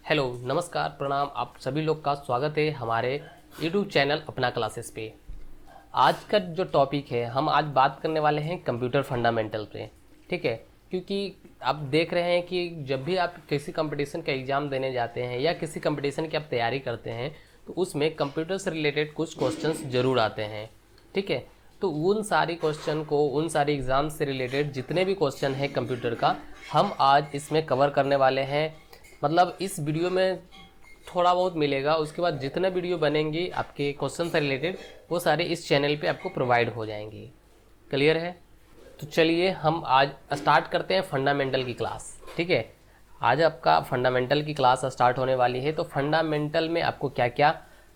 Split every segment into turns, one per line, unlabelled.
Hello, नमस्कार, प्रणाम। आप सभी लोग का स्वागत है हमारे यूट्यूब चैनल अपना क्लासेस पे। आज का जो टॉपिक है, हम आज बात करने वाले हैं कंप्यूटर फंडामेंटल पे। ठीक है, क्योंकि आप देख रहे हैं कि जब भी आप किसी कंपटीशन का एग्ज़ाम देने जाते हैं या किसी कंपटीशन की आप तैयारी करते हैं तो उसमें कंप्यूटर से रिलेटेड कुछ क्वेश्चंस ज़रूर आते हैं। ठीक है, तो उन सारी क्वेश्चन को, उन सारी एग्ज़ाम से रिलेटेड जितने भी क्वेश्चन हैं कंप्यूटर का, हम आज इसमें कवर करने वाले हैं। मतलब इस वीडियो में थोड़ा बहुत मिलेगा, उसके बाद जितने वीडियो बनेंगे आपके क्वेश्चन से रिलेटेड वो सारे इस चैनल पे आपको प्रोवाइड हो जाएंगे। क्लियर है? तो चलिए हम आज स्टार्ट करते हैं फंडामेंटल की क्लास। ठीक है, आज आपका फंडामेंटल की क्लास स्टार्ट होने वाली है। तो फंडामेंटल में आपको क्या क्या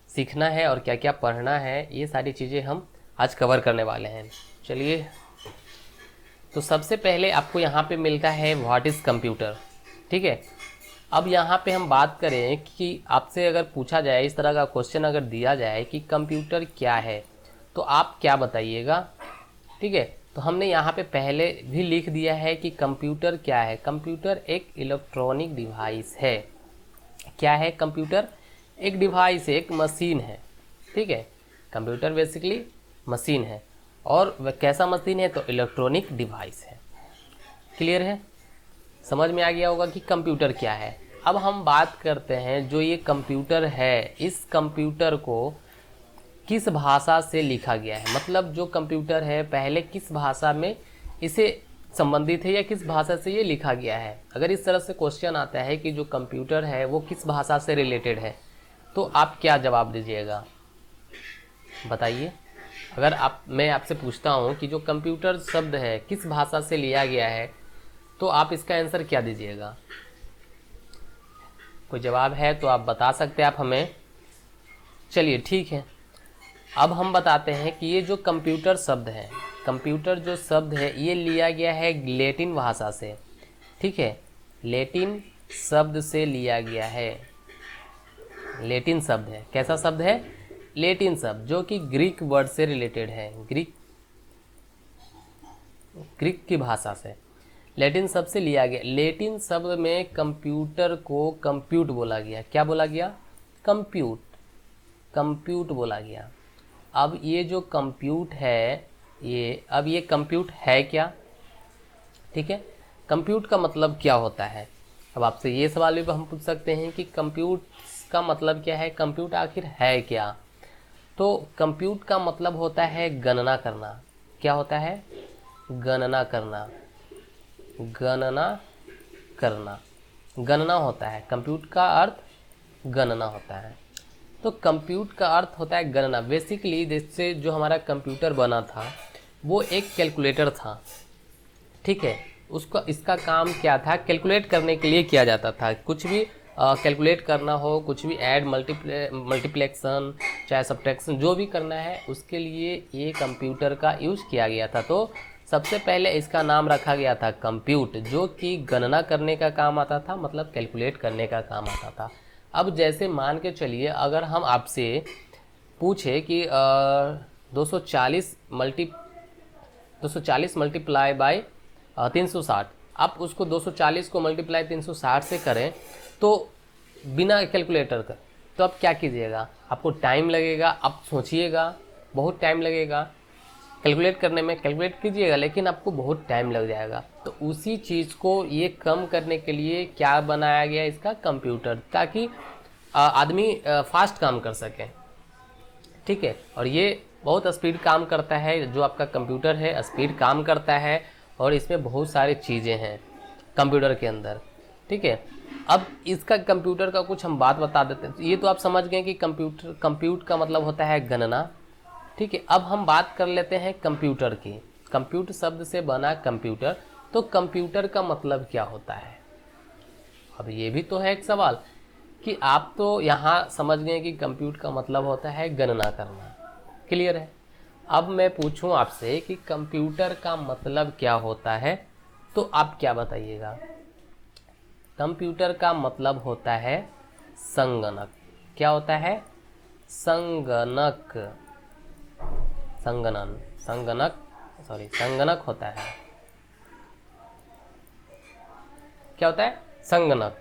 सीखना है और क्या क्या पढ़ना है, ये सारी चीज़ें हम आज कवर करने वाले हैं। चलिए, तो सबसे पहले आपको यहाँ पे मिलता है व्हाट इज़ कंप्यूटर। ठीक है, अब यहाँ पे हम बात करें कि आपसे अगर पूछा जाए, इस तरह का क्वेश्चन अगर दिया जाए कि कंप्यूटर क्या है, तो आप क्या बताइएगा। ठीक है, तो हमने यहाँ पे पहले भी लिख दिया है कि कंप्यूटर क्या है। कंप्यूटर एक इलेक्ट्रॉनिक डिवाइस है। क्या है कंप्यूटर? एक डिवाइस है, एक मशीन है। ठीक है, कंप्यूटर बेसिकली मशीन है। और वह कैसा मशीन है? तो इलेक्ट्रॉनिक डिवाइस है। क्लियर है? समझ में आ गया होगा कि कंप्यूटर क्या है। अब हम बात करते हैं जो ये कंप्यूटर है, इस कंप्यूटर को किस भाषा से लिखा गया है। मतलब जो कंप्यूटर है पहले किस भाषा में इसे संबंधित है या किस भाषा से ये लिखा गया है। अगर इस तरह से क्वेश्चन आता है कि जो कंप्यूटर है वो किस भाषा से रिलेटेड है, तो आप क्या जवाब दीजिएगा, बताइए। अगर मैं आपसे पूछता हूँ कि जो कंप्यूटर शब्द है किस भाषा से लिया गया है, तो आप इसका आंसर क्या दीजिएगा? कोई जवाब है तो आप बता सकते हैं आप हमें। चलिए ठीक है, अब हम बताते हैं कि ये जो कंप्यूटर शब्द है, कंप्यूटर जो शब्द है ये लिया गया है लैटिन भाषा से। ठीक है, लैटिन शब्द से लिया गया है। लैटिन शब्द है, कैसा शब्द है? लैटिन शब्द, जो कि ग्रीक वर्ड से रिलेटेड है। ग्रीक की भाषा से, लैटिन शब्द से लिया गया। लैटिन शब्द में कंप्यूटर को कंप्यूट बोला गया। क्या बोला गया? कंप्यूट, कंप्यूट बोला गया। अब ये जो कंप्यूट है, ये कंप्यूट है क्या? ठीक है, कंप्यूट का मतलब क्या होता है? अब आपसे ये सवाल भी हम पूछ सकते हैं कि कंप्यूट का मतलब क्या है, कंप्यूट आखिर है क्या? तो कंप्यूट का मतलब होता है गणना करना। क्या होता है? गणना करना, गणना करना, गणना होता है। कंप्यूट का अर्थ गणना होता है। तो कंप्यूट का अर्थ होता है गणना। बेसिकली जिससे जो हमारा कंप्यूटर बना था वो एक कैलकुलेटर था। ठीक है, उसका इसका काम क्या था? कैलकुलेट करने के लिए किया जाता था। कुछ भी कैलकुलेट करना हो, कुछ भी ऐड, मल्टीप्लेक्शन, चाहे सब्ट्रैक्शन, जो भी करना है उसके लिए ये कंप्यूटर का यूज़ किया गया था। तो सबसे पहले इसका नाम रखा गया था कंप्यूट, जो कि गणना करने का काम आता था, मतलब कैलकुलेट करने का काम आता था। अब जैसे मान के चलिए, अगर हम आपसे पूछे कि 240 मल्टीप्लाई बाय 360, आप उसको 240 को मल्टीप्लाई 360 से करें तो बिना कैलकुलेटर का, तो आप क्या कीजिएगा? आपको टाइम लगेगा, आप सोचिएगा, बहुत टाइम लगेगा कैलकुलेट करने में। कैलकुलेट कीजिएगा लेकिन आपको बहुत टाइम लग जाएगा। तो उसी चीज़ को ये कम करने के लिए क्या बनाया गया? इसका कंप्यूटर, ताकि आदमी फास्ट काम कर सके। ठीक है, और ये बहुत स्पीड काम करता है। जो आपका कंप्यूटर है स्पीड काम करता है और इसमें बहुत सारी चीज़ें हैं कंप्यूटर के अंदर। ठीक है, अब इसका कंप्यूटर का कुछ हम बात बता देते हैं। ये तो आप समझ गए कि कंप्यूट का मतलब होता है गणना। ठीक है, अब हम बात कर लेते हैं कंप्यूटर की। कंप्यूटर शब्द से बना कंप्यूटर, तो कंप्यूटर का मतलब क्या होता है? अब ये भी तो है एक सवाल कि आप तो यहाँ समझ गए कि कंप्यूट का मतलब होता है गणना करना। क्लियर है? अब मैं पूछूं आपसे कि कंप्यूटर का मतलब क्या होता है, तो आप क्या बताइएगा? कंप्यूटर का मतलब होता है संगणक। क्या होता है? संगणक, संगणन, संगणक होता है। क्या होता है? संगणक।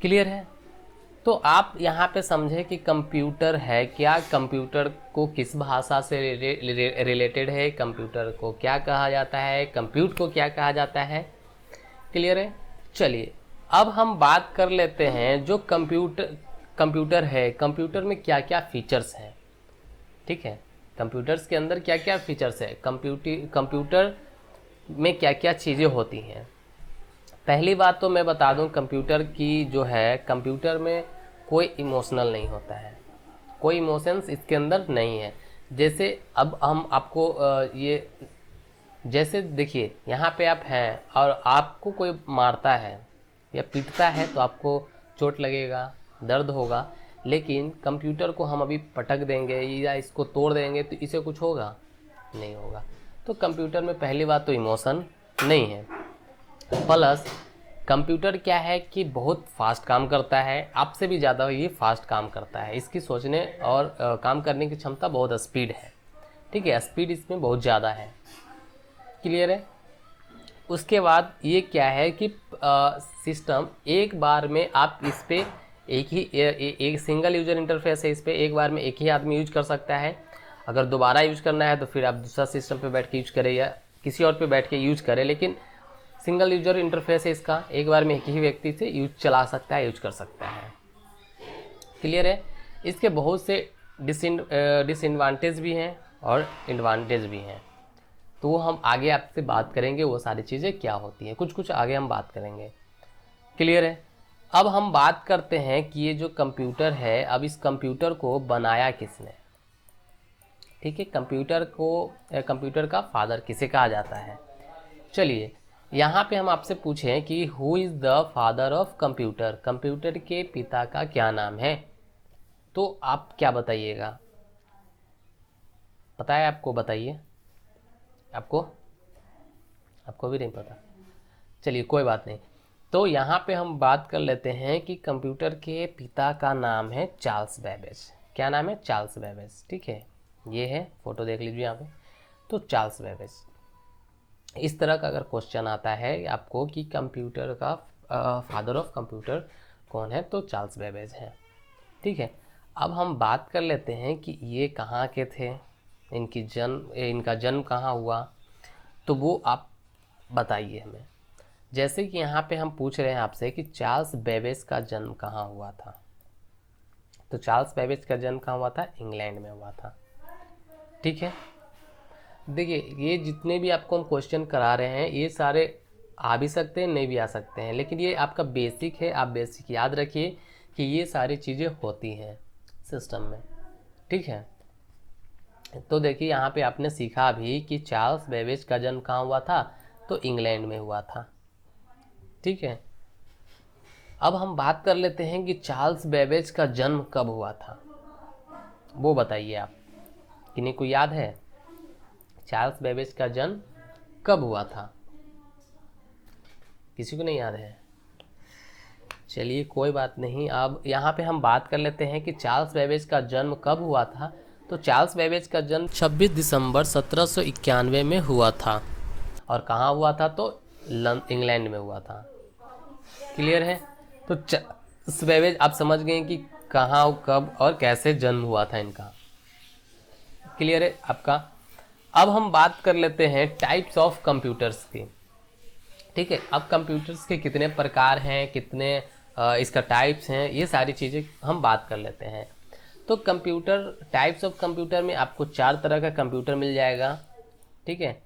क्लियर है। तो आप यहाँ पे समझे कि कंप्यूटर है क्या, कंप्यूटर को किस भाषा से रिलेटेड है, कंप्यूटर को क्या कहा जाता है, कंप्यूट को क्या कहा जाता है। क्लियर है। चलिए अब हम बात कर लेते हैं जो कंप्यूटर है, कंप्यूटर में क्या क्या फीचर्स हैं। ठीक है, कंप्यूटर्स के अंदर क्या क्या फीचर्स है, कंप्यूटर में क्या क्या चीज़ें होती हैं। पहली बात तो मैं बता दूं, कंप्यूटर की जो है, कंप्यूटर में कोई इमोशनल नहीं होता है, कोई इमोशंस इसके अंदर नहीं है। जैसे अब हम आपको ये जैसे देखिए, यहाँ पे आप हैं और आपको कोई मारता है या पीटता है तो आपको चोट लगेगा, दर्द होगा, लेकिन कंप्यूटर को हम अभी पटक देंगे या इसको तोड़ देंगे तो इसे कुछ होगा नहीं होगा। तो कंप्यूटर में पहली बात तो इमोशन नहीं है। प्लस कंप्यूटर क्या है कि बहुत फास्ट काम करता है, आपसे भी ज़्यादा ये फास्ट काम करता है, इसकी सोचने और काम करने की क्षमता बहुत स्पीड है। ठीक है, स्पीड इसमें बहुत ज़्यादा है। क्लियर है। उसके बाद ये क्या है कि सिस्टम एक बार में आप इस पर एक सिंगल यूजर इंटरफेस है, इस पर एक बार में एक ही आदमी यूज कर सकता है। अगर दोबारा यूज करना है तो फिर आप दूसरा सिस्टम पे बैठ के यूज करें या किसी और पे बैठ के यूज करें, लेकिन सिंगल यूजर इंटरफेस है इसका, एक बार में एक ही व्यक्ति से यूज चला सकता है, यूज कर सकता है। क्लियर है। इसके बहुत से डिसएडवांटेज भी हैं और एडवांटेज भी हैं, तो वो हम आगे आपसे बात करेंगे, वो सारी चीज़ें क्या होती हैं, कुछ कुछ आगे हम बात करेंगे। क्लियर है। अब हम बात करते हैं कि ये जो कंप्यूटर है, अब इस कंप्यूटर को बनाया किसने। ठीक है, कंप्यूटर का फादर किसे कहा जाता है। चलिए यहाँ पे हम आपसे पूछें कि who is the father of computer, computer के पिता का क्या नाम है, तो आप क्या बताइएगा। पता है आपको, बताइए। आपको भी नहीं पता, चलिए कोई बात नहीं। तो यहाँ पे हम बात कर लेते हैं कि कंप्यूटर के पिता का नाम है चार्ल्स बेबेज। क्या नाम है? Charles Babbage. ठीक है, ये है, फोटो देख लीजिए यहाँ पे। तो चार्ल्स बेबेज, इस तरह का अगर क्वेश्चन आता है आपको कि कंप्यूटर का फादर ऑफ कंप्यूटर कौन है, तो चार्ल्स बेबेज है। ठीक है, अब हम बात कर लेते हैं कि ये कहाँ के थे, इनका जन्म कहाँ हुआ, तो वो आप बताइए हमें। जैसे कि यहाँ पे हम पूछ रहे हैं आपसे कि चार्ल्स बेबेज का जन्म कहाँ हुआ था, तो चार्ल्स बेबेज का जन्म कहाँ हुआ था? इंग्लैंड में हुआ था। ठीक है, देखिए ये जितने भी आपको हम क्वेश्चन करा रहे हैं ये सारे आ भी सकते हैं, नहीं भी आ सकते हैं, लेकिन ये आपका बेसिक है, आप बेसिक याद रखिए कि ये सारी चीज़ें होती हैं सिस्टम में। ठीक है, तो देखिए यहाँ पे आपने सीखा भी कि चार्ल्स बेबेज का जन्म कहाँ हुआ था, तो इंग्लैंड में हुआ था। ठीक है, अब हम बात कर लेते हैं कि चार्ल्स बेबेज का जन्म कब हुआ था, वो बताइए आप। किन्हीं को याद है चार्ल्स बेबेज का जन्म कब हुआ था? किसी को नहीं याद है? चलिए कोई बात नहीं। अब यहाँ पे हम बात कर लेते हैं कि चार्ल्स बेबेज का जन्म कब हुआ था। तो चार्ल्स बेबेज का जन्म 26 दिसंबर 1791 में हुआ था। और कहाँ हुआ था? तो इंग्लैंड में हुआ था। क्लियर है। तो चार्ल्स बेबेज आप समझ गए कि कहाँ, कब और कैसे जन्म हुआ था इनका। क्लियर है आपका। अब हम बात कर लेते हैं टाइप्स ऑफ कंप्यूटर्स की। ठीक है, अब कंप्यूटर्स के कितने प्रकार हैं, कितने इसका टाइप्स हैं, ये सारी चीज़ें हम बात कर लेते हैं। तो टाइप्स ऑफ कंप्यूटर में आपको 4 तरह का कंप्यूटर मिल जाएगा। ठीक है,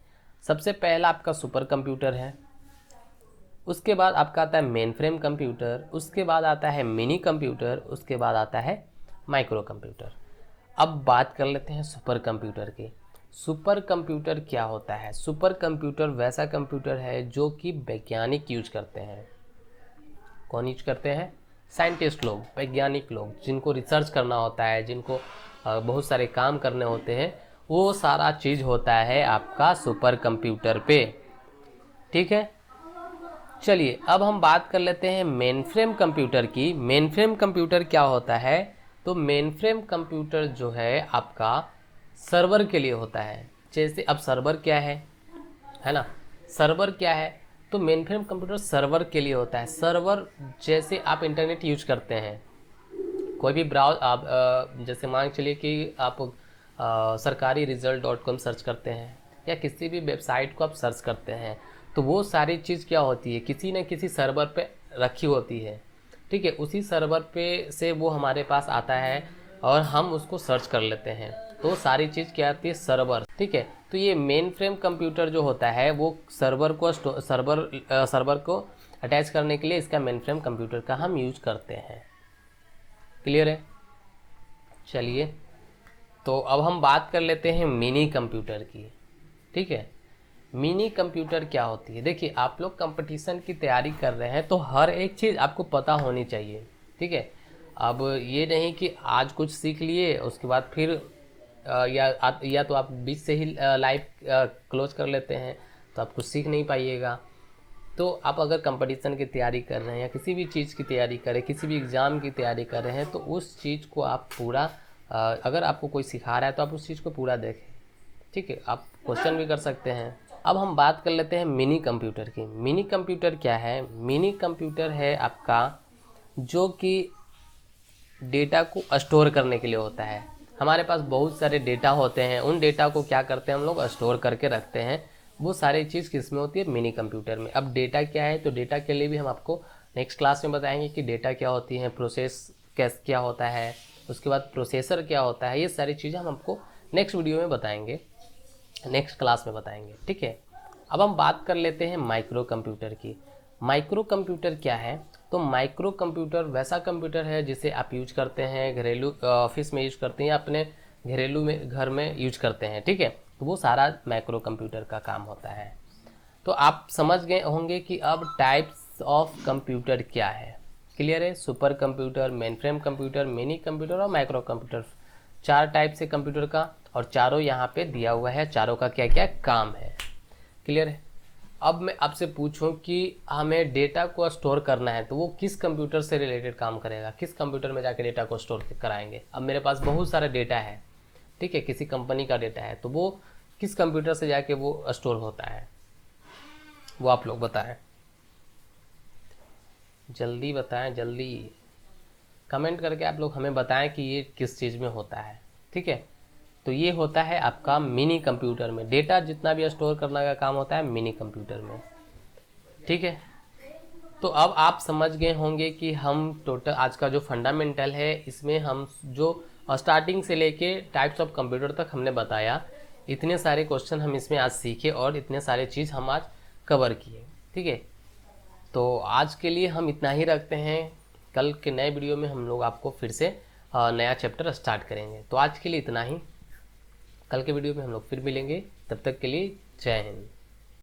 सबसे पहला आपका सुपर कंप्यूटर है, उसके बाद आपका आता है मेन फ्रेम कंप्यूटर, उसके बाद आता है मिनी कंप्यूटर, उसके बाद आता है माइक्रो कंप्यूटर। अब बात कर लेते हैं सुपर कंप्यूटर की। सुपर कंप्यूटर क्या होता है? सुपर कंप्यूटर वैसा कंप्यूटर है जो कि वैज्ञानिक यूज करते हैं। कौन यूज करते हैं? साइंटिस्ट लोग, वैज्ञानिक लोग, जिनको रिसर्च करना होता है, जिनको बहुत सारे काम करने होते हैं, वो सारा चीज़ होता है आपका सुपर कंप्यूटर पे। ठीक है, चलिए अब हम बात कर लेते हैं मेन फ्रेम कंप्यूटर की। मेन फ्रेम कंप्यूटर क्या होता है? तो मेन फ्रेम कंप्यूटर जो है आपका सर्वर के लिए होता है। जैसे अब सर्वर क्या है ना, सर्वर क्या है? तो मेन फ्रेम कंप्यूटर सर्वर के लिए होता है। सर्वर जैसे आप इंटरनेट यूज करते हैं, कोई भी ब्राउज आप जैसे मान के चलिए कि आप सरकारी रिजल्ट.com सर्च करते हैं या किसी भी वेबसाइट को आप सर्च करते हैं, तो वो सारी चीज़ क्या होती है, किसी न किसी सर्वर पे रखी होती है। ठीक है, उसी सर्वर पे से वो हमारे पास आता है और हम उसको सर्च कर लेते हैं, तो सारी चीज़ क्या आती है, सर्वर। ठीक है, तो ये मेन फ्रेम कंप्यूटर जो होता है वो सर्वर को अटैच करने के लिए इसका मेन फ्रेम कंप्यूटर का हम यूज करते हैं। क्लियर है? चलिए, तो अब हम बात कर लेते हैं मिनी कंप्यूटर की। ठीक है, मिनी कंप्यूटर क्या होती है? देखिए, आप लोग कंपटीशन की तैयारी कर रहे हैं तो हर एक चीज़ आपको पता होनी चाहिए। ठीक है, अब ये नहीं कि आज कुछ सीख लिए उसके बाद फिर या तो आप बीच से ही लाइव क्लोज कर लेते हैं, तो आप कुछ सीख नहीं पाइएगा। तो आप अगर कंपटीशन की तैयारी कर रहे हैं या किसी भी चीज़ की तैयारी कर रहे हैं, किसी भी एग्ज़ाम की तैयारी कर रहे हैं, तो उस चीज़ को आप पूरा अगर आपको कोई सिखा रहा है तो आप उस चीज़ को पूरा देखें। ठीक है, आप क्वेश्चन भी कर सकते हैं। अब हम बात कर लेते हैं मिनी कंप्यूटर की। मिनी कंप्यूटर क्या है? मिनी कंप्यूटर है आपका जो कि डेटा को स्टोर करने के लिए होता है। हमारे पास बहुत सारे डेटा होते हैं, उन डेटा को क्या करते हैं हम लोग, स्टोर करके रखते हैं। वो सारी चीज़ किस में होती है? मिनी कंप्यूटर में। अब डेटा क्या है, तो डेटा के लिए भी हम आपको नेक्स्ट क्लास में बताएंगे कि डेटा क्या होती है, प्रोसेस क्या होता है, उसके बाद प्रोसेसर क्या होता है। ये सारी चीज़ें हम आपको नेक्स्ट वीडियो में बताएंगे, नेक्स्ट क्लास में बताएंगे। ठीक है, अब हम बात कर लेते हैं माइक्रो कंप्यूटर की। माइक्रो कंप्यूटर क्या है? तो माइक्रो कंप्यूटर वैसा कंप्यूटर है जिसे आप यूज करते हैं घरेलू ऑफिस में यूज करते हैं या अपने घरेलू में घर में यूज करते हैं। ठीक है, तो वो सारा माइक्रो कंप्यूटर का काम होता है। तो आप समझ गए होंगे कि अब टाइप्स ऑफ कंप्यूटर क्या है। क्लियर है? Super computer, main frame computer, mini computer और माइक्रो कंप्यूटर, 4 टाइप से कंप्यूटर का, और चारों यहाँ पे दिया हुआ है, चारों का क्या क्या काम है। क्लियर है? अब मैं आपसे पूछूं कि हमें डेटा को स्टोर करना है तो वो किस कंप्यूटर से रिलेटेड काम करेगा, किस कंप्यूटर में जाके डेटा को स्टोर कराएंगे। अब मेरे पास बहुत सारा डेटा है, ठीक है, किसी कंपनी का डेटा है, तो वो किस कंप्यूटर से जाके वो स्टोर होता है, वो आप लोग बताएं, जल्दी बताएं, जल्दी कमेंट करके आप लोग हमें बताएं कि ये किस चीज़ में होता है। ठीक है, तो ये होता है आपका मिनी कंप्यूटर में, डेटा जितना भी स्टोर करने का काम होता है मिनी कंप्यूटर में। ठीक है, तो अब आप समझ गए होंगे कि हम टोटल आज का जो फंडामेंटल है इसमें हम जो स्टार्टिंग से लेके टाइप्स ऑफ कंप्यूटर तक हमने बताया, इतने सारे क्वेश्चन हम इसमें आज सीखे और इतने सारे चीज़ हम आज कवर किए। ठीक है, तो आज के लिए हम इतना ही रखते हैं। कल के नए वीडियो में हम लोग आपको फिर से नया चैप्टर स्टार्ट करेंगे। तो आज के लिए इतना ही, कल के वीडियो में हम लोग फिर मिलेंगे, तब तक के लिए जय हिंद।